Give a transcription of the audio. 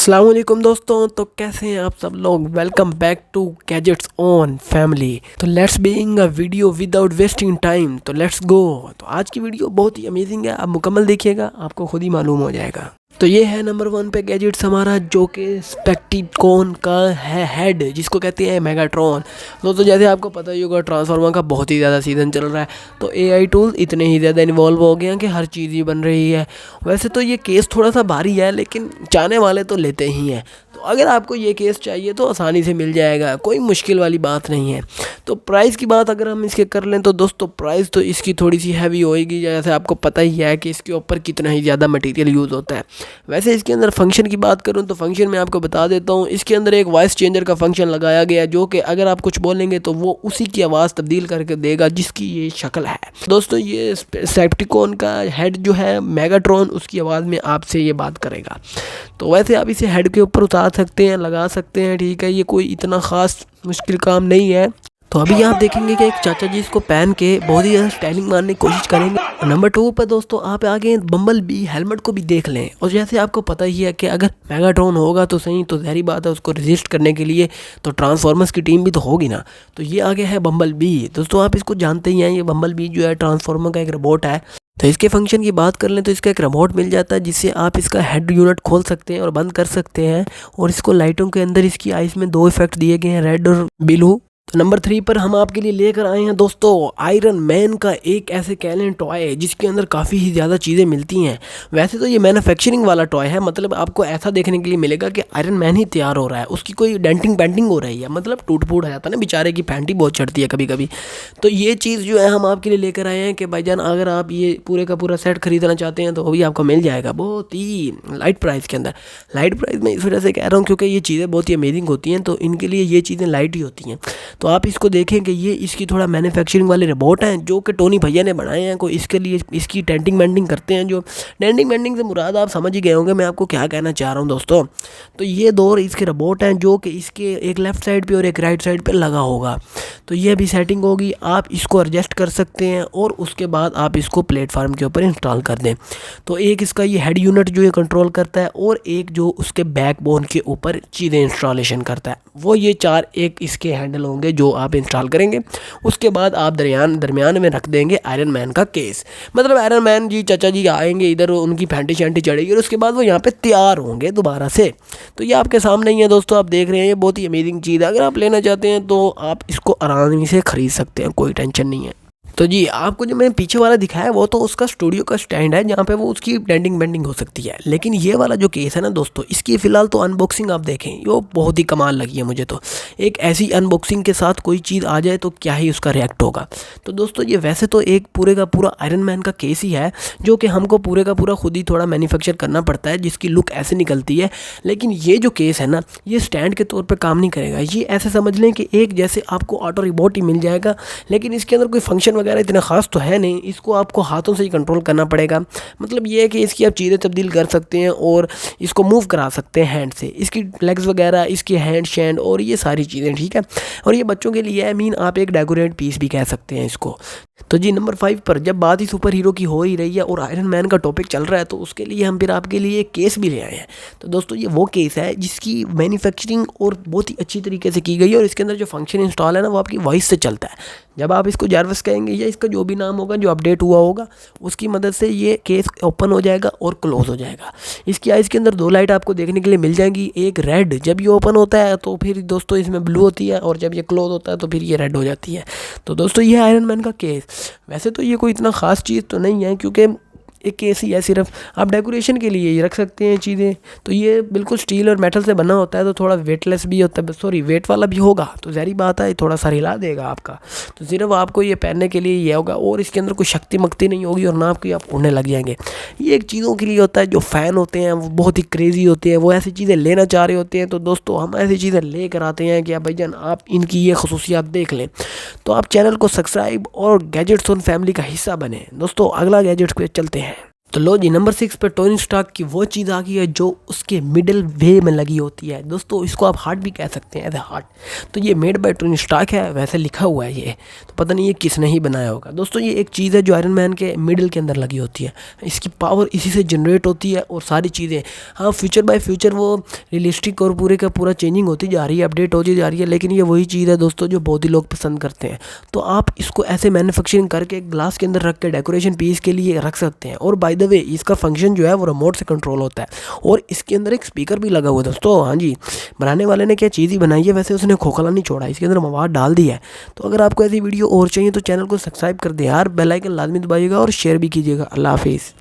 अस्सलाम वालेकुम दोस्तों। तो कैसे हैं आप सब लोग। Welcome back to gadgets on family. तो let's being a video without wasting time. तो लेट्स गो। तो आज की वीडियो बहुत ही अमेजिंग है, आप मुकम्मल देखिएगा, आपको खुद ही मालूम हो जाएगा। तो ये है नंबर 1 पे गैजेट्स हमारा, जो कि स्पेक्ट्रिकॉन का है हेड, जिसको कहते हैं मेगाट्रॉन। दोस्तों जैसे आपको पता ही होगा, ट्रांसफार्मर का बहुत ही ज़्यादा सीज़न चल रहा है, तो एआई टूल इतने ही ज़्यादा इन्वॉल्व हो गए हैं कि हर चीज़ ही बन रही है। वैसे तो ये केस थोड़ा सा भारी है, लेकिन चाहने वाले तो लेते ही हैं। तो अगर आपको ये केस चाहिए तो आसानी से मिल जाएगा, कोई मुश्किल वाली बात नहीं है। तो प्राइस की बात अगर हम इसके कर लें तो दोस्तों प्राइस तो इसकी थोड़ी सी हैवी होएगी, जैसे आपको पता ही है कि इसके ऊपर कितना ही ज़्यादा मटेरियल यूज़ होता है। वैसे इसके अंदर फंक्शन की बात करूं तो फंक्शन मैं आपको बता देता हूं। इसके अंदर एक वॉइस चेंजर का फंक्शन लगाया गया है, जो कि अगर आप कुछ बोलेंगे तो वो उसी की आवाज़ तब्दील करके देगा जिसकी ये शक्ल है। दोस्तों ये स्पेक्ट्रिकॉन का हेड जो है मेगाट्रॉन, उसकी आवाज़ में आपसे ये बात करेगा। तो वैसे आप इसे हेड के ऊपर उतार सकते हैं, लगा सकते हैं, ठीक है, ये कोई इतना ख़ास मुश्किल काम नहीं है। तो अभी आप देखेंगे कि एक चाचा जी इसको पहन के बहुत ही ज़्यादा स्टाइलिंग मारने की कोशिश करेंगे। नंबर 2 पर दोस्तों आप आगे बम्बल बी हेलमेट को भी देख लें। और जैसे आपको पता ही है कि अगर मेगाट्रॉन होगा तो सही, तो ज़ाहिर बात है उसको रेजिस्ट करने के लिए तो ट्रांसफॉर्मर्स की टीम भी तो होगी ना। तो ये आगे है बम्बल बी। दोस्तों आप इसको जानते ही हैं, ये बम्बल बी जो है ट्रांसफॉर्मर का एक रोबोट है। तो इसके फंक्शन की बात कर लें तो इसका एक रिमोट मिल जाता है, जिससे आप इसका हेड यूनिट खोल सकते हैं और बंद कर सकते हैं। और इसको लाइटों के अंदर इसकी आइस में 2 इफेक्ट दिए गए हैं, रेड और ब्लू। तो नंबर 3 पर हम आपके लिए लेकर आए हैं दोस्तों आयरन मैन का एक ऐसे कैलेंट टॉय है, जिसके अंदर काफ़ी ही ज़्यादा चीज़ें मिलती हैं। वैसे तो ये मैन्युफैक्चरिंग वाला टॉय है, मतलब आपको ऐसा देखने के लिए मिलेगा कि आयरन मैन ही तैयार हो रहा है, उसकी कोई डेंटिंग पेंटिंग हो रही है, मतलब टूट फूट आ जाता है ना बेचारे की, पैंट ही बहुत चढ़ती है कभी कभी। तो ये चीज़ जो है हम आपके लिए लेकर आए हैं कि भाईजान अगर आप ये पूरे का पूरा सेट खरीदना चाहते हैं तो वो भी आपको मिल जाएगा बहुत ही लाइट प्राइस के अंदर। लाइट प्राइस में इस वजह से कह रहा हूँ क्योंकि ये चीज़ें बहुत ही अमेजिंग होती हैं, तो इनके लिए ये चीज़ें लाइट ही होती हैं। तो आप इसको देखें कि ये इसकी थोड़ा मैन्युफैक्चरिंग वाले रोबोट हैं, जो कि टोनी भैया ने बनाए हैं। कोई इसके लिए इसकी डेंटिंग मेंटिंग करते हैं, जो डेंटिंग मेंटिंग से मुराद आप समझ ही गए होंगे मैं आपको क्या कहना चाह रहा हूँ दोस्तों। तो ये 2 इसके रोबोट हैं, जो कि इसके एक लेफ़्ट साइड पे और एक राइट साइड पे लगा होगा। तो ये भी सेटिंग होगी, आप इसको एडजस्ट कर सकते हैं और उसके बाद आप इसको प्लेटफार्म के ऊपर इंस्टॉल कर दें। तो एक इसका ये हेड यूनिट जो ये कंट्रोल करता है, और एक जो उसके बैकबोन के ऊपर चीज़ें इंस्टॉलेशन करता है, वो ये 4 एक इसके हैंडल होंगे जो आप इंस्टॉल करेंगे। उसके बाद आप दरमियान में रख देंगे आयरन मैन का केस। मतलब आयरन मैन जी चाचा जी आएंगे इधर, उनकी फैंटी शैंटी चढ़ेगी और उसके बाद वो यहाँ पे तैयार होंगे दोबारा से। तो ये आपके सामने ही है दोस्तों, आप देख रहे हैं, ये बहुत ही अमेजिंग चीज़ है। अगर आप लेना चाहते हैं तो आप इसको आराम से ख़रीद सकते हैं, कोई टेंशन नहीं है। तो जी आपको जो मैंने पीछे वाला दिखाया वो तो उसका स्टूडियो का स्टैंड है, जहाँ पे वो उसकी डेंटिंग बेंडिंग हो सकती है। लेकिन ये वाला जो केस है ना दोस्तों, इसकी फ़िलहाल तो अनबॉक्सिंग आप देखें, ये बहुत ही कमाल लगी है मुझे। तो एक ऐसी अनबॉक्सिंग के साथ कोई चीज़ आ जाए तो क्या ही उसका रिएक्ट होगा। तो दोस्तों ये वैसे तो एक पूरे का पूरा आयरन मैन का केस ही है, जो कि हमको पूरे का पूरा खुद ही थोड़ा मैन्युफैक्चर करना पड़ता है, जिसकी लुक ऐसे निकलती है। लेकिन ये जो केस है ना, ये स्टैंड के तौर पर काम नहीं करेगा। ये ऐसे समझ लें कि एक जैसे आपको ऑटो रिमोट ही मिल जाएगा, लेकिन इसके अंदर कोई फंक्शन वगैरह इतना खास तो है नहीं। इसको आपको हाथों से ही कंट्रोल करना पड़ेगा। मतलब ये है कि इसकी आप चीज़ें तब्दील कर सकते हैं और इसको मूव करा सकते हैं हैंड से, इसकी लेग्स वगैरह, इसकी हैंड शैंड और ये सारी चीज़ें, ठीक है। और ये बच्चों के लिए है, मीन आप एक डेकोरेट पीस भी कह सकते हैं इसको। तो जी नंबर 5 पर जब बात ही सुपर हीरो की हो ही रही है और आयरन मैन का टॉपिक चल रहा है, तो उसके लिए हम फिर आपके लिए एक केस भी ले आए हैं। तो दोस्तों ये वो केस है जिसकी मैन्युफैक्चरिंग और बहुत ही अच्छी तरीके से की गई है, और इसके अंदर जो फंक्शन इंस्टॉल है ना, वो आपकी वॉइस से चलता है। जब आप इसको जारवस कहेंगे या इसका जो भी नाम होगा जो अपडेट हुआ होगा, उसकी मदद से ये केस ओपन हो जाएगा और क्लोज हो जाएगा। इसकी आइज़ के अंदर 2 लाइट आपको देखने के लिए मिल जाएंगी, एक रेड जब ये ओपन होता है तो फिर दोस्तों इसमें ब्लू होती है, और जब ये क्लोज होता है तो फिर ये रेड हो जाती है। तो दोस्तों ये आयरन मैन का केस। वैसे तो ये कोई इतना ख़ास चीज़ तो नहीं है, क्योंकि एक केस ही है, सिर्फ आप डेकोरेशन के लिए ही रख सकते हैं चीज़ें। तो ये बिल्कुल स्टील और मेटल से बना होता है, तो थोड़ा वेटलेस भी होता है, सॉरी वेट वाला भी होगा, तो ज़ाहिर बात है थोड़ा सा हिला देगा आपका। तो सिर्फ आपको ये पहनने के लिए ये होगा, और इसके अंदर कोई शक्ति मक्ति नहीं होगी, और ना आपकी आप उड़ने लग जाएंगे। ये एक चीज़ों के लिए होता है, जो फ़ैन होते हैं वो बहुत ही क्रेज़ी होते हैं, वो ऐसी चीज़ें लेना चाह रहे होते हैं। तो दोस्तों हम ऐसी चीज़ें ले कर आते हैं कि भाईजान आप इनकी ये खसूसियात देख लें। तो आप चैनल को सब्सक्राइब और गैजेट्स ऑन फैमिली का हिस्सा बने। दोस्तों अगला गैजेट्स पे चलते हैं। तो लो जी, नंबर 6 पे टोनी स्टार्क की वो चीज़ आ गई है जो उसके मिडिल वे में लगी होती है। दोस्तों इसको आप हार्ट भी कह सकते हैं, एज ए हार्ट। तो ये मेड बाय टोनी स्टार्क है, वैसे लिखा हुआ है ये, तो पता नहीं ये किसने ही बनाया होगा। दोस्तों ये एक चीज़ है जो आयरन मैन के मिडिल के अंदर लगी होती है, इसकी पावर इसी से जनरेट होती है और सारी चीज़ें। हाँ, फ्यूचर बाय फ्यूचर वो रियलिस्टिक और पूरे का पूरा चेंजिंग होती जा रही है, अपडेट होती जा रही है, लेकिन ये वही चीज़ है दोस्तों जो बहुत ही लोग पसंद करते हैं। तो आप इसको ऐसे मैन्युफैक्चरिंग करके ग्लास के अंदर रख के डेकोरेशन पीस के लिए रख सकते हैं। और बाय द वे इसका फंक्शन जो है वो रिमोट से कंट्रोल होता है और इसके अंदर एक स्पीकर भी लगा हुआ है दोस्तों। हाँ जी, बनाने वाले ने क्या चीज़ ही बनाई है, वैसे उसने खोखला नहीं छोड़ा, इसके अंदर मवाद डाल दिया है। तो अगर आपको ऐसी वीडियो और चाहिए तो चैनल को सब्सक्राइब कर दें यार, बेल आइकन लाजमी दबाइएगा और शेयर भी कीजिएगा। अल्लाह हाफिज़।